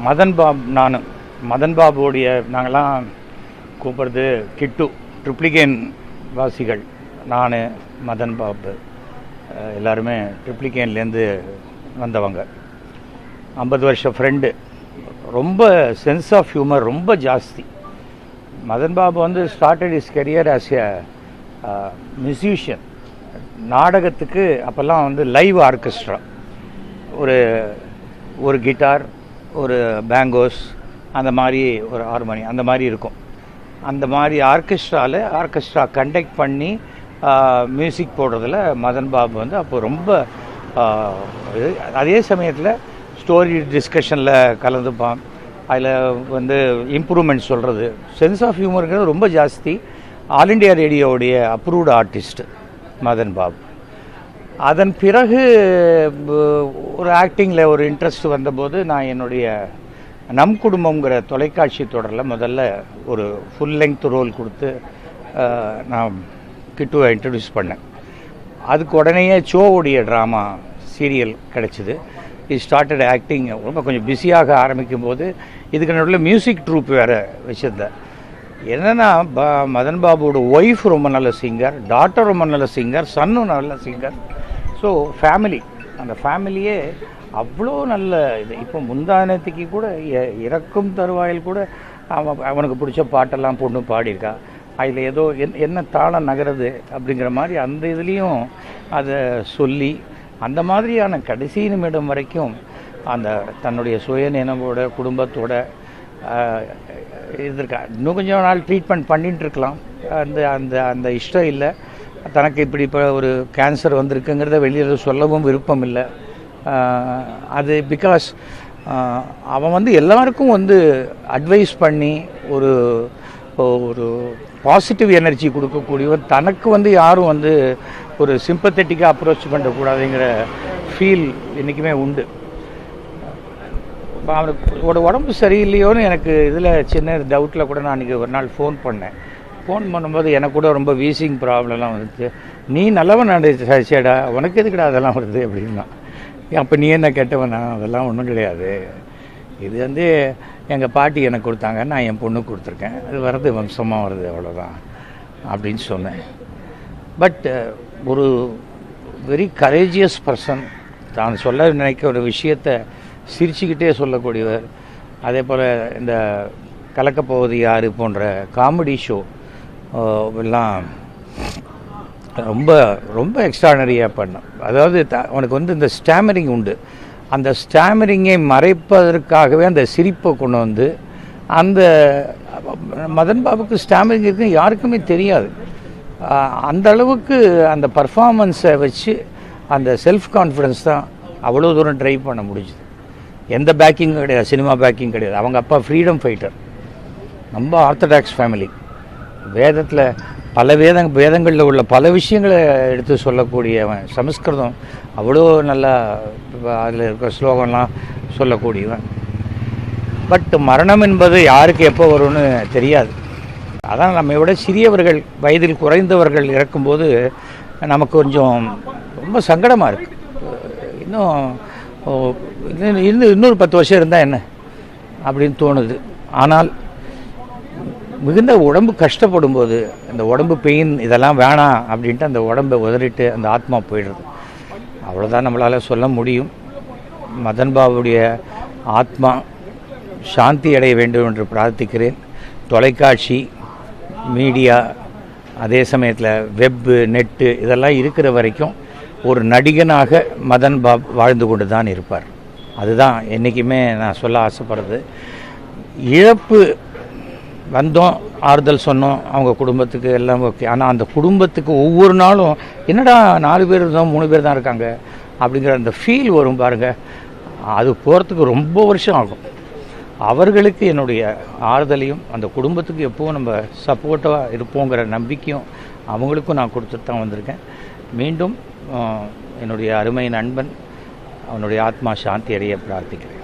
மதன் பாபுடைய நாங்கள்லாம் கூப்பிட்றது கிட்டு ட்ரிப்ளிகேன் வாசிகள். நான் மதன் பாபு எல்லாருமே ட்ரிப்ளிகேன்லேருந்து வந்தவங்க. 50 வருஷம் ஃப்ரெண்டு. ரொம்ப சென்ஸ் ஆஃப் ஹியூமர் ரொம்ப ஜாஸ்தி. மதன் பாபு வந்து started is career as a musician. நாடகத்துக்கு அப்போல்லாம் வந்து லைவ் ஆர்கெஸ்ட்ரா, ஒரு கிட்டார், ஒரு பேங்கோஸ், அந்த மாதிரி ஒரு ஹார்மோனி, அந்த மாதிரி இருக்கும். அந்த மாதிரி ஆர்கெஸ்ட்ரா கண்டக்ட் பண்ணி மியூசிக் போடுறதுல மதன் பாபு வந்து அப்போ ரொம்ப அதே சமயத்தில் ஸ்டோரி டிஸ்கஷனில் கலந்துப்பான். அதில் வந்து இம்ப்ரூவ்மெண்ட் சொல்கிறது, சென்ஸ் ஆஃப் ஹியூமருங்கிறது ரொம்ப ஜாஸ்தி. ஆல் இண்டியா ரேடியோவுடைய அப்ரூவ்டு ஆர்டிஸ்ட் மதன் பாபு. அதன் பிறகு ஒரு ஆக்டிங்கில் ஒரு இன்ட்ரெஸ்ட் வந்தபோது நான் என்னுடைய நம் குடும்பங்கிற தொலைக்காட்சி தொடரில் முதல்ல ஒரு ஃபுல் லெங்த் ரோல் கொடுத்து நான் கிட்டுவை இன்ட்ரடியூஸ் பண்ணேன். அதுக்கு உடனேயே ஷோவுடைய ட்ராமா சீரியல் கிடச்சிது. இது ஸ்டார்டட் ஆக்டிங். ரொம்ப கொஞ்சம் பிஸியாக ஆரம்பிக்கும் போது இதுக்கு நடுவில் மியூசிக் ட்ரூப் வேறு வச்சுருந்தேன். என்னென்னா மதன் பாபுவோட ஒய்ஃப் ரொம்ப நல்ல சிங்கர், டாட்டர் ரொம்ப நல்ல சிங்கர், சன்னும் நல்ல சிங்கர். ஸோ ஃபேமிலி, அந்த ஃபேமிலியே அவ்வளோ நல்ல இது. இப்போ முந்தானத்துக்கு கூட இறக்கும் தருவாயில் கூட அவனுக்கு பிடிச்ச பாட்டெல்லாம் பொண்ணு பாடியிருக்கா. அதில் ஏதோ என்ன தாளம் நகருது அப்படிங்கிற மாதிரி அந்த இதுலேயும் அதை சொல்லி அந்த மாதிரியான கடைசி நிமிடம் வரைக்கும் அந்த தன்னுடைய சுயநினைவோட குடும்பத்தோட இருக்கா. இன்னும் கொஞ்சம் நாள் ட்ரீட்மெண்ட் பண்ணிகிட்டு இருக்கலாம். அந்த அந்த அந்த இஷ்டம் இல்லை. தனக்கு இப்படி இப்போ ஒரு கேன்சர் வந்திருக்குங்கிறத வெளியில் சொல்லவும் விருப்பம் இல்லை. அது பிகாஸ் அவன் வந்து எல்லாருக்கும் வந்து அட்வைஸ் பண்ணி ஒரு ஒரு பாசிட்டிவ் எனர்ஜி கொடுக்கக்கூடியவன். தனக்கு வந்து யாரும் வந்து ஒரு சிம்பத்தட்டிக்காக அப்ரோச் பண்ணக்கூடாதுங்கிற ஃபீல் என்றைக்குமே உண்டு. அவனுக்கு உடம்பு சரியில்லையோன்னு எனக்கு இதில் சின்ன டவுட்டில் கூட நான் அன்றைக்கி ஒரு நாள் ஃபோன் பண்ணும்போது எனக்கு கூட ரொம்ப வீசிங் ப்ராப்ளம்லாம் வந்துச்சு. நீ நல்லவன் சேடா, உனக்கு எதுக்குடா அதெல்லாம் வருது அப்படின்னா. அப்போ நீ என்ன கேட்டவனா? அதெல்லாம் ஒன்றும் கிடையாது. இது வந்து எங்கள் பாட்டி எனக்கு கொடுத்தாங்க, நான் என் பொண்ணுக்கு கொடுத்துருக்கேன். அது வர்றது வம்சமாக வருது, அவ்வளோதான் அப்படின்னு சொன்னேன். பட் ஒரு வெரி கரேஜியஸ் பர்சன். தான் சொல்ல நினைக்க ஒரு விஷயத்தை சிரிச்சுக்கிட்டே சொல்லக்கூடியவர். அதே போல் இந்த கலக்கப்போவது யார் போன்ற காமெடி ஷோ எல்லாம் ரொம்ப ரொம்ப எக்ஸ்ட்ரானரியாக பண்ணோம். அதாவது அவனுக்கு வந்து இந்த ஸ்டாமரிங் உண்டு. அந்த ஸ்டாமரிங்கை மறைப்பதற்காகவே அந்த சிரிப்பை கொண்டு வந்து அந்த மதன் பாபுக்கு ஸ்டாமரிங் இருக்குன்னு யாருக்குமே தெரியாது. அந்த அளவுக்கு அந்த பர்ஃபார்மன்ஸை வச்சு அந்த செல்ஃப் கான்ஃபிடென்ஸ் தான் அவ்வளோ தூரம் ட்ரைவ் பண்ண முடிஞ்சுது. எந்த பேக்கிங்கும் கிடையாது, சினிமா பேக்கிங் கிடையாது. அவங்க அப்பா ஃப்ரீடம் ஃபைட்டர், ரொம்ப ஆர்த்தடாக்ஸ் ஃபேமிலி. வேதத்தில் பல வேதங்களில் உள்ள பல விஷயங்களை எடுத்து சொல்லக்கூடியவன். சமஸ்கிருதம் அவ்வளோ நல்லா அதில் இருக்கிற ஸ்லோகம்லாம் சொல்லக்கூடியவன். பட் மரணம் என்பது யாருக்கு எப்போ வரும்னு தெரியாது. அதான் நம்ம விட சிறியவர்கள், வயதில் குறைந்தவர்கள் இறக்கும்போது நமக்கு கொஞ்சம் ரொம்ப சங்கடமாக இருக்குது. இன்னொரு 10 வருஷம் இருந்தால் என்ன அப்படின்னு தோணுது. ஆனால் மிகுந்த உடம்பு கஷ்டப்படும் போது அந்த உடம்பு பெயின் இதெல்லாம் வேணாம் அப்படின்ட்டு அந்த உடம்பை உதறிட்டு அந்த ஆத்மா போயிடுறது. அவ்வளோதான் நம்மளால் சொல்ல முடியும். மதன் பாபுடைய ஆத்மா சாந்தி அடைய வேண்டும் என்று பிரார்த்திக்கிறேன். தொலைக்காட்சி, மீடியா, அதே சமயத்தில் வெப்பு, நெட்டு இதெல்லாம் இருக்கிற வரைக்கும் ஒரு நடிகனாக மதன் பாபு வாழ்ந்து கொண்டு தான் இருப்பார். அதுதான் என்றைக்குமே நான் சொல்ல ஆசைப்படுறது. இழப்பு வந்தோம், ஆறுதல் சொன்னோம் அவங்க குடும்பத்துக்கு, எல்லாம் ஓகே. ஆனால் அந்த குடும்பத்துக்கு ஒவ்வொரு நாளும் என்னடா 4 பேர் இருந்தோம் 3 பேர் தான் இருக்காங்க அப்படிங்கிற அந்த ஃபீல் வரும் பாருங்கள். அது போகிறதுக்கு ரொம்ப வருஷம் ஆகும். அவர்களுக்கு என்னுடைய ஆறுதலையும் அந்த குடும்பத்துக்கு எப்போவும் நம்ம சப்போர்ட்டாக இருப்போங்கிற நம்பிக்கையும் அவங்களுக்கும் நான் கொடுத்துட்டு தான் வந்திருக்கேன். மீண்டும் என்னுடைய அருமை நண்பன் அவனுடைய ஆத்மா சாந்தி அடைய பிரார்த்திக்கிறேன்.